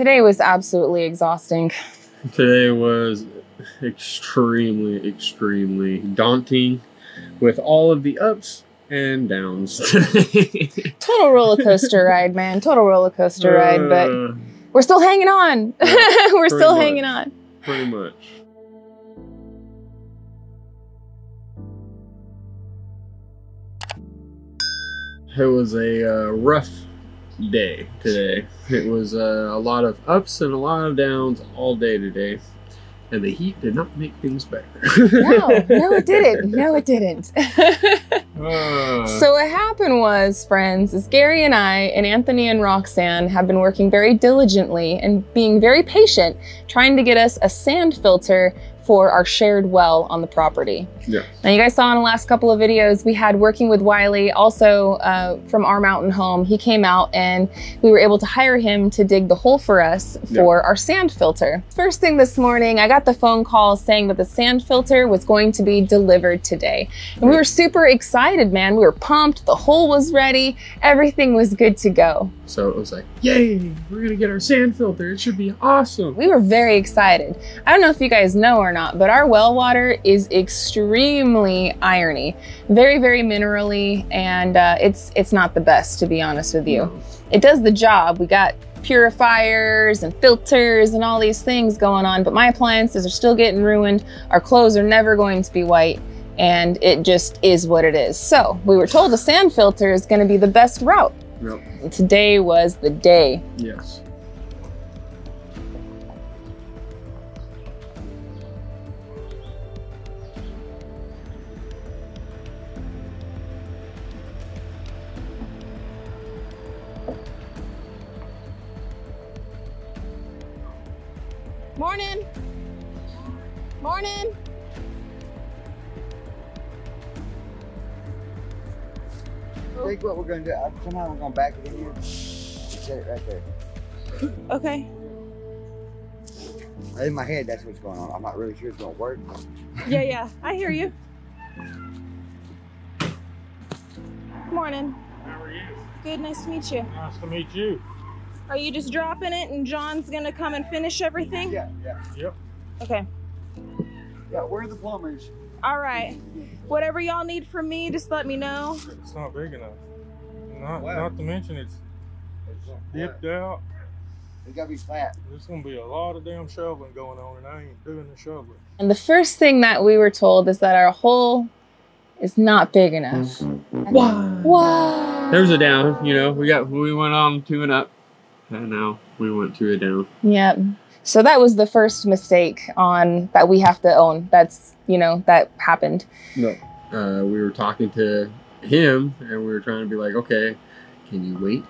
Today was absolutely exhausting. Today was extremely daunting with all of the ups and downs today. Total roller coaster ride, man. Total roller coaster ride, but we're still hanging on. Yeah, we're still hanging on. Pretty much. It was a rough day today. It was a lot of ups and a lot of downs all day today. And the heat did not make things better. No, it didn't. No, it didn't. So what happened was, friends, is Gary and I and Anthony and Roxanne have been working very diligently and being very patient, trying to get us a sand filter for our shared well on the property. Yeah. Now, you guys saw in the last couple of videos, we had working with Wiley, also from our mountain home. He came out and we were able to hire him to dig the hole for us for our sand filter. First thing this morning, I got the phone call saying that the sand filter was going to be delivered today. And we were super excited, man. We were pumped. The hole was ready. Everything was good to go. So it was like, yay, we're gonna get our sand filter. It should be awesome. We were very excited. I don't know if you guys know or not, but our well water is extremely irony, very minerally, and it's not the best, to be honest with you. No. It does the job. We got purifiers and filters and all these things going on, but my appliances are still getting ruined. Our clothes are never going to be white, and it just is what it is. So we were told a sand filter is going to be the best route. Yep. And today was the day. Yes. Morning. Morning. I think what we're going to do, somehow we're going to back it in here. Set it right there. Okay. In my head, that's what's going on. I'm not really sure it's going to work. Yeah, I hear you. Morning. How are you? Good, nice to meet you. Nice to meet you. Are you just dropping it and John's gonna come and finish everything? Yeah. Yep. Okay. Yeah, we're the plumbers. All right. Whatever y'all need from me, just let me know. It's not big enough. Not to mention it's dipped out. It's got to be flat. There's going to be a lot of damn shoveling going on, and I ain't doing the shoveling. And the first thing that we were told is that our hole is not big enough. Wow. There's a down, you know, we went on to an up, and now we went to a down. Yep. So that was the first mistake that we have to own. That's, that happened. No. We were talking to him, and we were trying to be like, okay, can you wait?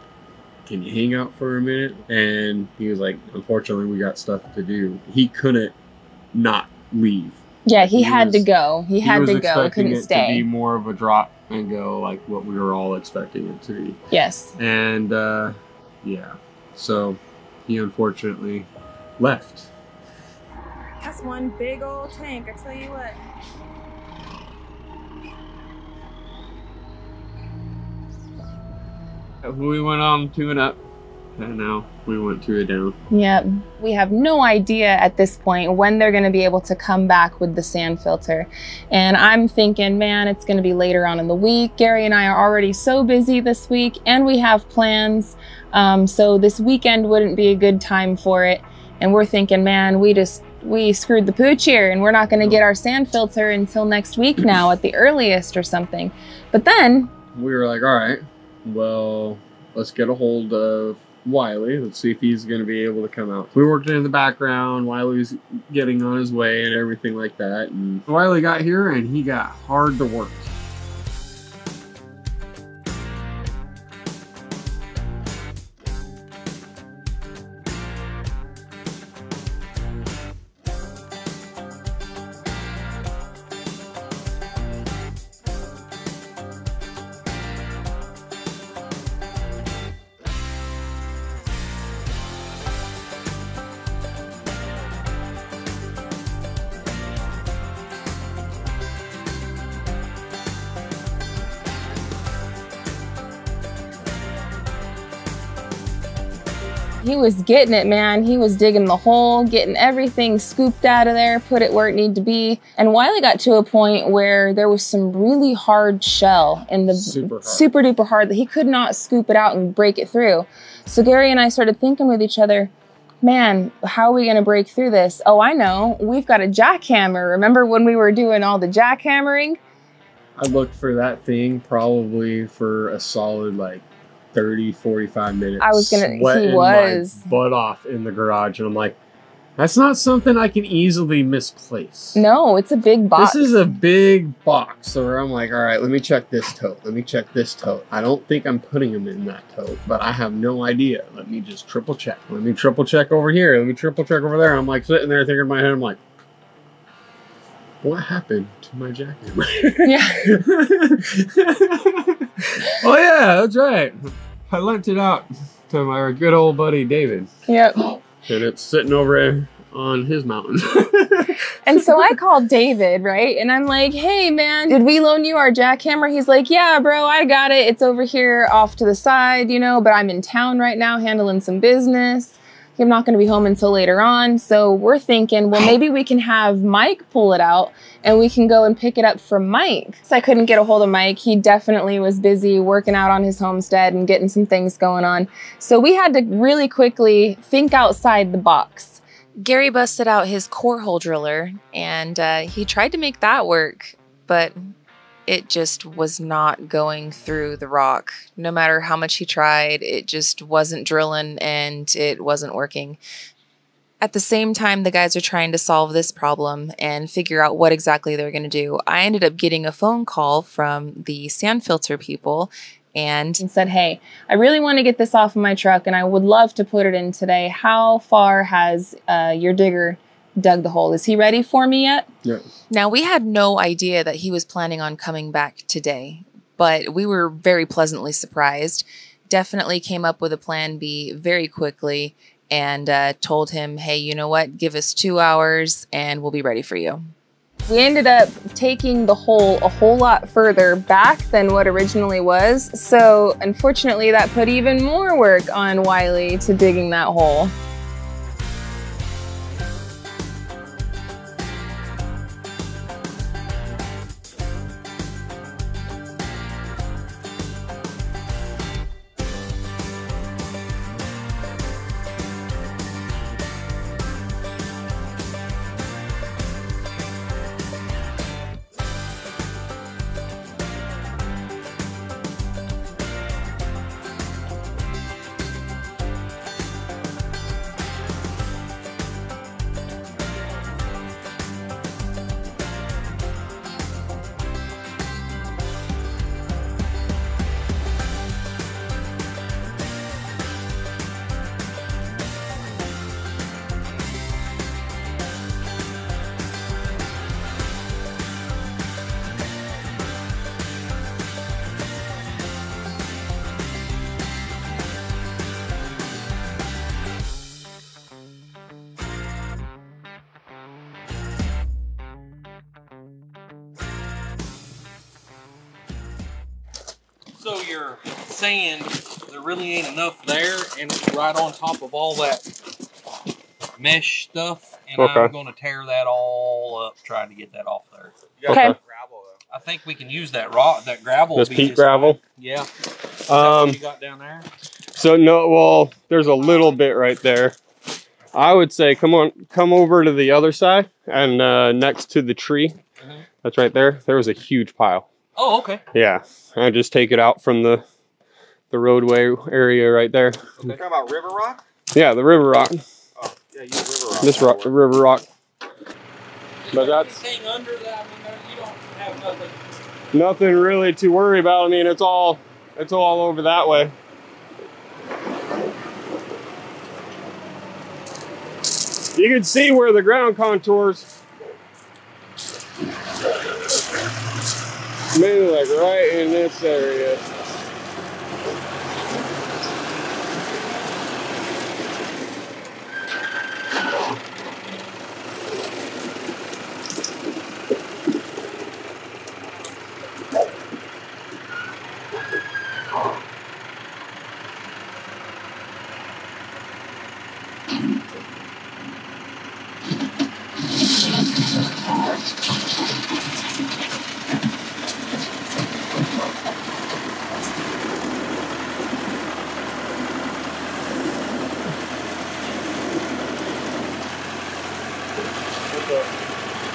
Can you hang out for a minute? And he was like, unfortunately, we got stuff to do. He couldn't not leave. Yeah, he had to go. He had to go. Couldn't it stay. To be more of a drop and go like what we were all expecting it to be. Yes. And yeah, so he unfortunately left. That's one big old tank, I tell you what. We went on to an up, and now we went to a down. Yep. We have no idea at this point when they're going to be able to come back with the sand filter. And I'm thinking, man, it's going to be later on in the week. Gary and I are already so busy this week, and we have plans. So this weekend wouldn't be a good time for it. And we're thinking, man, we screwed the pooch here, and we're not going to get our sand filter until next week now at the earliest or something. But then we were like, all right, well, let's get a hold of Wiley. Let's see if he's going to be able to come out. We worked in the background. Wiley's getting on his way and everything like that. And Wiley got here and he got hard to work. He was getting it, man. He was digging the hole, getting everything scooped out of there, put it where it needed to be. And Wiley got to a point where there was some really hard shell in the super duper hard that he could not scoop it out and break it through. So Gary and I started thinking with each other, man, how are we gonna break through this? Oh, I know, we've got a jackhammer. Remember when we were doing all the jackhammering? I looked for that thing probably for a solid like 30, 45 minutes. I was gonna, he was. My butt off in the garage, and I'm like, that's not something I can easily misplace. No, it's a big box. This is a big box, so I'm like, all right, let me check this tote. Let me check this tote. I don't think I'm putting them in that tote, but I have no idea. Let me just triple check. Let me triple check over here. Let me triple check over there. I'm like sitting there thinking in my head, I'm like, what happened to my jacket? Yeah. Oh yeah, that's right. I lent it out to my good old buddy David. Yep. And it's sitting over on his mountain. And so I called David, right? And I'm like, hey man, did we loan you our jackhammer? He's like, yeah, bro, I got it. It's over here off to the side, you know, but I'm in town right now handling some business. I'm not going to be home until later on. So we're thinking, well, maybe we can have Mike pull it out and we can go and pick it up from Mike. So I couldn't get a hold of Mike. He definitely was busy working out on his homestead and getting some things going on. So we had to really quickly think outside the box. Gary busted out his core hole driller and he tried to make that work, but it just was not going through the rock. No matter how much he tried, it just wasn't drilling and it wasn't working. At the same time, the guys are trying to solve this problem and figure out what exactly they're going to do. I ended up getting a phone call from the sand filter people and said, hey, I really want to get this off of my truck and I would love to put it in today. How far has your digger dug the hole? Is he ready for me yet? Yeah. Now, we had no idea that he was planning on coming back today, but we were very pleasantly surprised. Definitely came up with a plan B very quickly and told him, hey, you know what? Give us 2 hours and we'll be ready for you. We ended up taking the hole a whole lot further back than what originally was. So unfortunately, that put even more work on Wiley to digging that hole. So you're saying there really ain't enough there and it's right on top of all that mesh stuff, and Okay. I'm going to tear that all up trying to get that off there. Okay. Gravel, though. I think we can use that rock, that gravel. This will be peat just gravel? fine. Yeah. Is that what you got down there? So no, well, there's a little bit right there. I would say come over to the other side and next to the tree. That's right there. There was a huge pile. Oh, okay. Yeah, I just take it out from the roadway area right there. You're talking about river rock? Yeah, the river rock. Oh, yeah, use river rock. This rock, river rock. But that's Anything under that, I mean, you don't have nothing. nothing really to worry about. I mean, it's all over that way. You can see where the ground contours. Maybe like right in this area.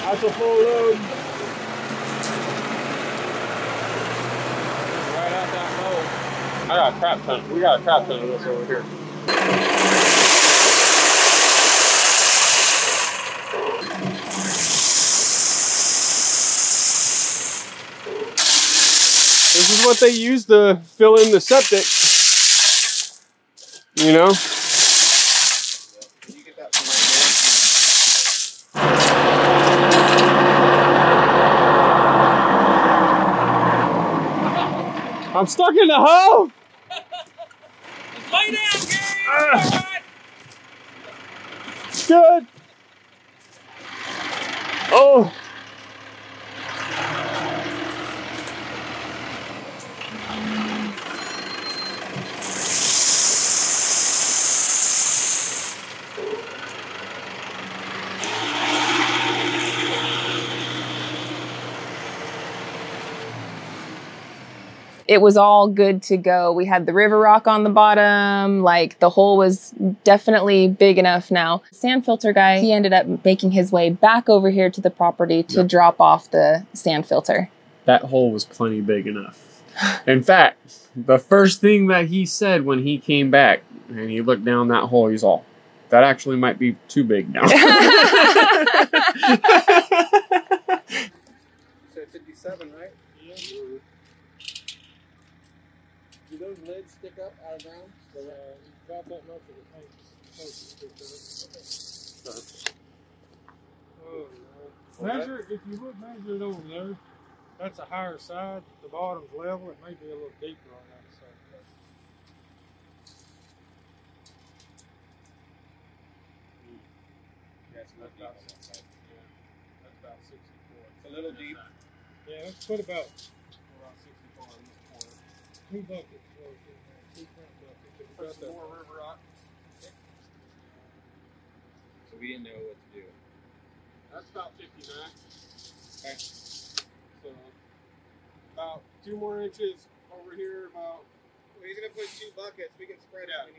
That's a full load. Right out that hole. I got a crap ton. We got a crap ton of this over here. This is what they use to fill in the septic. You know? You get that from my I'm stuck in the hole! Just lay down, Gary! Good! Oh! It was all good to go. We had the river rock on the bottom, like the hole was definitely big enough now. Sand filter guy, he ended up making his way back over here to the property to drop off the sand filter. That hole was plenty big enough. In fact, the first thing that he said when he came back and he looked down that hole, he's all, that actually might be too big now. You said 57, right? Yeah. Do those lids stick up out of ground? About that much of the tank's supposed to stick up. Oh, no. Measure, if you would measure it over there, that's a higher side. The bottom's level. It may be a little deeper on that side. That's That's about 64. It's a little deep. Yeah, let's put about 64 in this corner. 2 buckets. Worth in there. 2 front buckets. Put some more river rock. So we didn't know what to do. That's about 59. Okay. So about 2 more inches over here, about. Well, he's gonna put 2 buckets. We can spread out.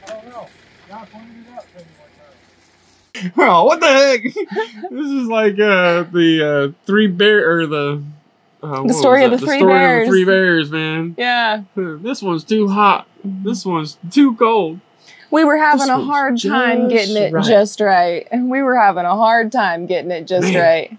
I don't know. God pointed it out to me one time. Oh, what the heck? This is like the three bear or the story of the three bears. Of the 3 bears, man. Yeah. This one's too hot. This one's too cold. We were having This a one's hard time just getting it right. just right. We were having a hard time getting it just right.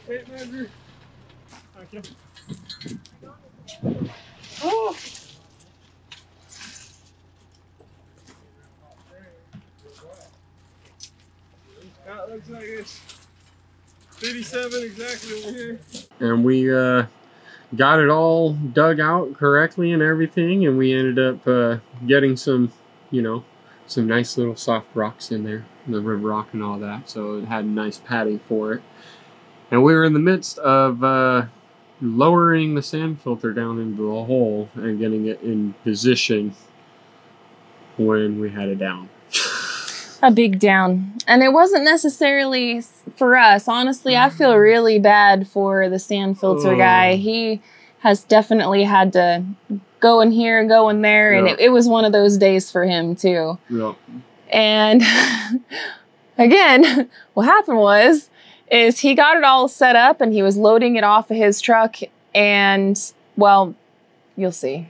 Tape measure. Okay. Oh. That looks like it's 57 exactly over here. And we got it all dug out correctly and everything, and we ended up getting some, you know, some nice little soft rocks in there, the river rock and all that, so it had a nice padding for it. And we were in the midst of lowering the sand filter down into the hole and getting it in position when we had it down. A big down. And it wasn't necessarily for us. Honestly, I feel really bad for the sand filter guy. He has definitely had to go in here and go in there. And it was one of those days for him too. Yeah. And again, what happened is he got it all set up and he was loading it off of his truck. And well, you'll see.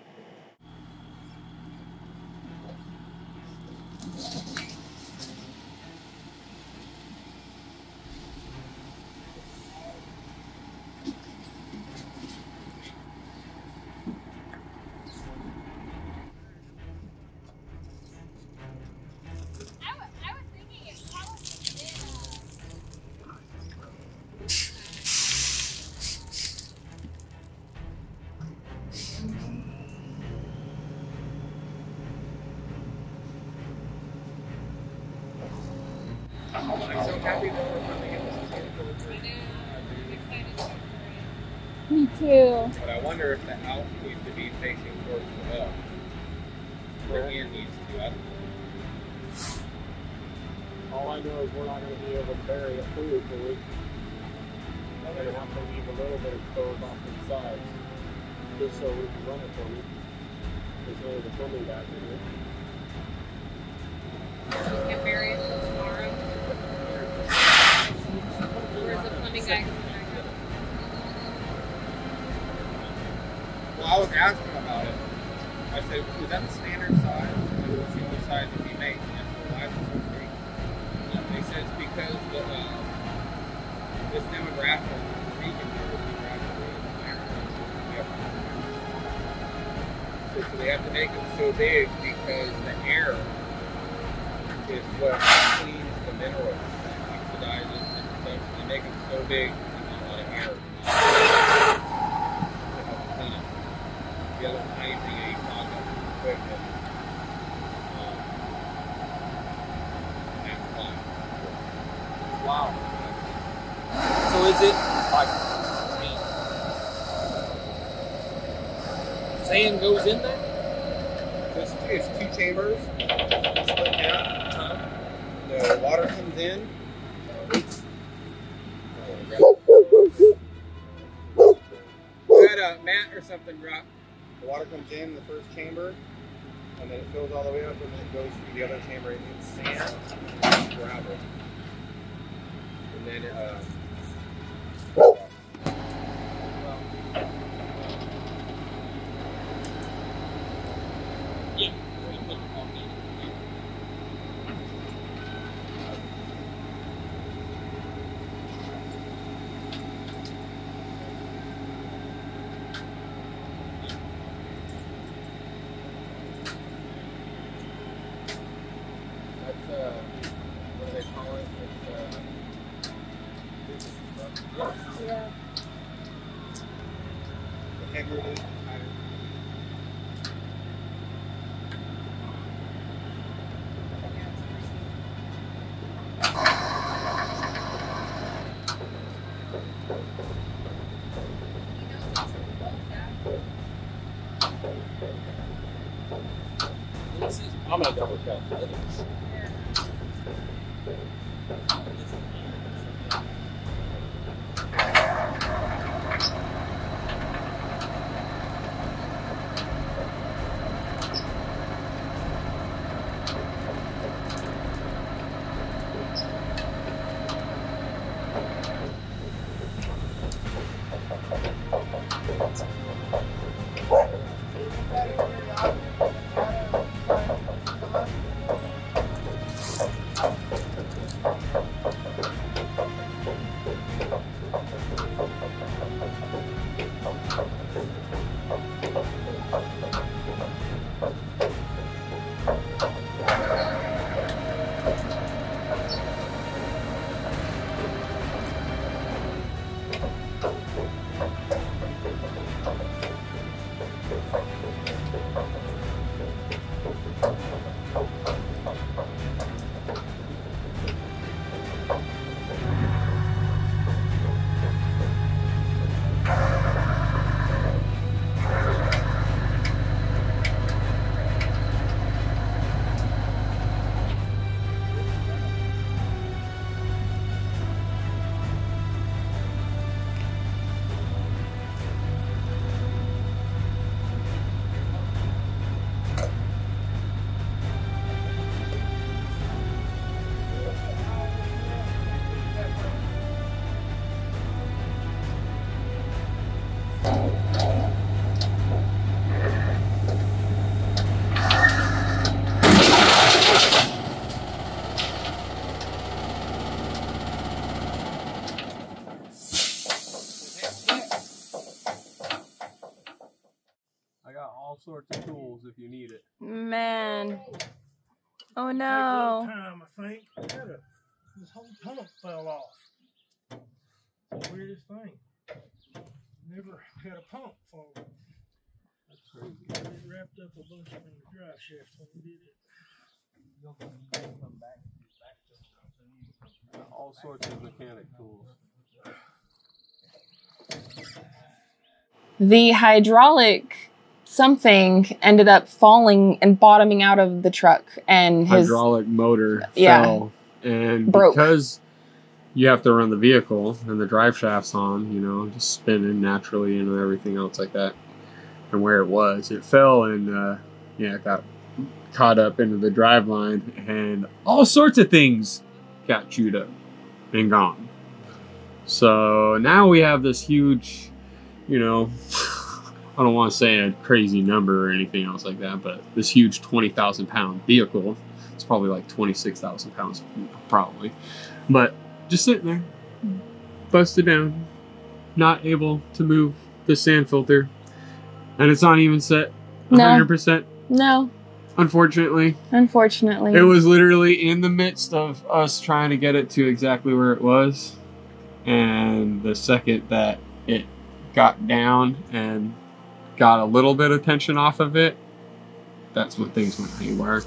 I'm so happy that we're finally getting this together. Me too. But I wonder if the out needs to be facing towards the well. The in needs to. I don't know. All I know is we're not going to be able to bury it fully for a week. I'm going to have to leave a little bit exposed off to the sides, just so we can run it for a week. There's the plumbing back in here. We can bury it till tomorrow. Where's the plumbing guy coming back up? Well, I was asking about it. I said, is that the standard size? And what's the only size that we make? And that's the why it's so big. They said it's because this demographic region here is gradually so they have to make them so big because the air is what cleans the minerals and oxidizes and stuff. They make them so big and a lot of air to help clean it. The other tiny thing that you clog up quick that's why. Wow. So is it like, sand goes in there? So it's two chambers, split in half. The water comes in. You had a mat or something drop. The water comes in the first chamber, and then it fills all the way up, and then it goes through the other chamber. It's sand and gravel. And then yeah. What do they call it? It's, Yeah. the heavier it is, the higher. I'm gonna double check. Sorts of tools if you need it. Man. Oh Take a no. little time, I think. This whole pump fell off. It's the weirdest thing. Never had a pump fall. That's crazy. It wrapped up a bunch in the drive shaft when we did it. You'll come back to all sorts of mechanic tools. The hydraulic something ended up falling and bottoming out of the truck, and his hydraulic motor Yeah. fell, and Broke. because you have to run the vehicle and the drive shaft's on, you know, just spinning naturally and everything else like that, and where it fell, and yeah, it got caught up into the drive line, and all sorts of things got chewed up and gone. So now we have this huge, you know, I don't want to say a crazy number or anything else like that, but this huge 20,000 pound vehicle, it's probably like 26,000 pounds, probably, but just sitting there, busted down, not able to move the sand filter, and it's not even set 100%. No, Unfortunately. unfortunately. It was literally in the midst of us trying to get it to exactly where it was, and the second that it got down and got a little bit of tension off of it, that's when things went haywire.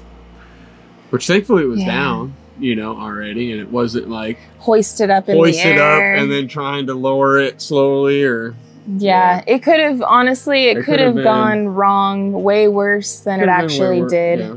Which thankfully it was down, you know, already, and it wasn't like hoisted up in the air. and then trying to lower it slowly, or it could have, honestly, it could have gone wrong way worse than it actually did. Yeah.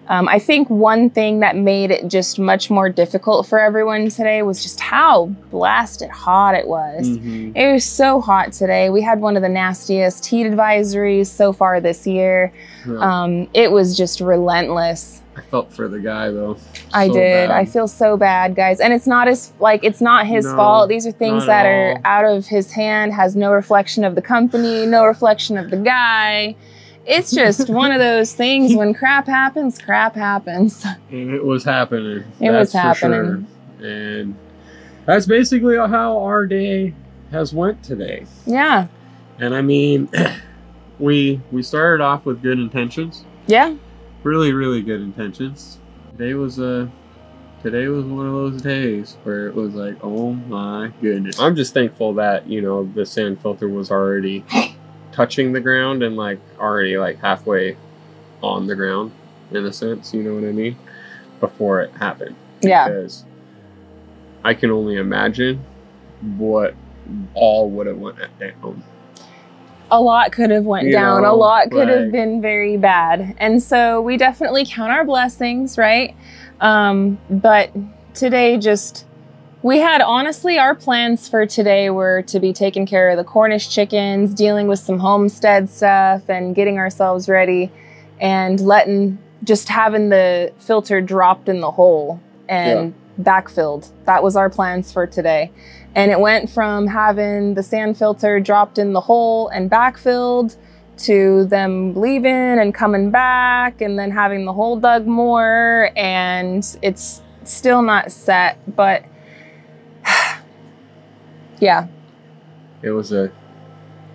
I think one thing that made it just much more difficult for everyone today was just how blasted hot it was. Mm-hmm. It was so hot today. We had one of the nastiest heat advisories so far this year. Yeah. It was just relentless. I felt for the guy though. I did. I feel so bad, guys. And it's not his, like, it's not his fault. These are things that are out of his hand, has no reflection of the company, no reflection of the guy. It's just one of those things, when crap happens, crap happens. And it was happening. It was happening. Sure. And that's basically how our day has went today. Yeah. And I mean, we started off with good intentions. Yeah. Really, really good intentions. Today was one of those days where it was like, oh my goodness. I'm just thankful that, you know, the sand filter was already touching the ground and like already like halfway on the ground, in a sense, you know what I mean, before it happened. Yeah. Because I can only imagine what all would have went down. A lot could have went down. A lot could have like, been very bad. And so we definitely count our blessings, right? But today just, we had, honestly, our plans for today were to be taking care of the Cornish chickens, dealing with some homestead stuff and getting ourselves ready, and just having the filter dropped in the hole and backfilled. That was our plans for today. And it went from having the sand filter dropped in the hole and backfilled to them leaving and coming back and then having the hole dug more, and it's still not set, but yeah. It was a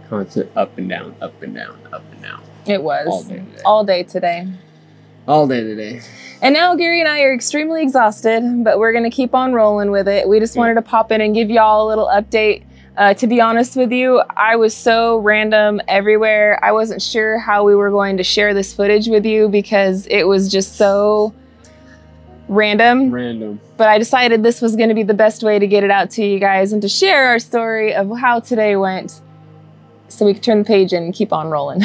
constant up and down, up and down, up and down. It was. All day today. All day today. All day today. And now Gary and I are extremely exhausted, but we're going to keep on rolling with it. We just wanted to pop in and give y'all a little update. To be honest with you, I was so random everywhere. I wasn't sure how we were going to share this footage with you because it was just so random. But I decided this was going to be the best way to get it out to you guys and to share our story of how today went, so we could turn the page and keep on rolling.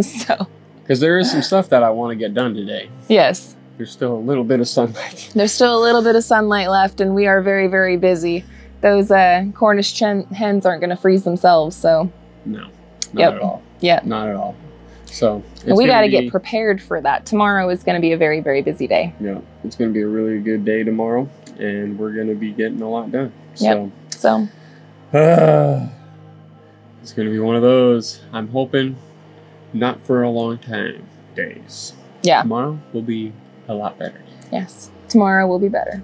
So. Because there is some stuff that I want to get done today. Yes. There's still a little bit of sunlight. There's still a little bit of sunlight left, and we are very, very busy. Those Cornish hens aren't going to freeze themselves, so. No, not at all. Yeah. Not at all. So. We got to get prepared for that. Tomorrow is going to be a very, very busy day. Yeah, it's going to be a really good day tomorrow, and we're going to be getting a lot done. Yep. So. It's going to be one of those, I'm hoping, not for a long time days. Yeah. Tomorrow will be a lot better. Yes. Tomorrow will be better.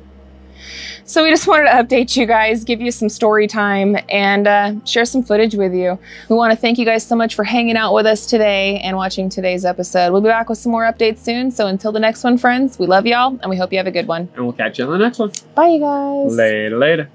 So we just wanted to update you guys, give you some story time, and share some footage with you. We want to thank you guys so much for hanging out with us today and watching today's episode. We'll be back with some more updates soon. So until the next one, friends, we love y'all and we hope you have a good one. And we'll catch you on the next one. Bye, you guys. Later.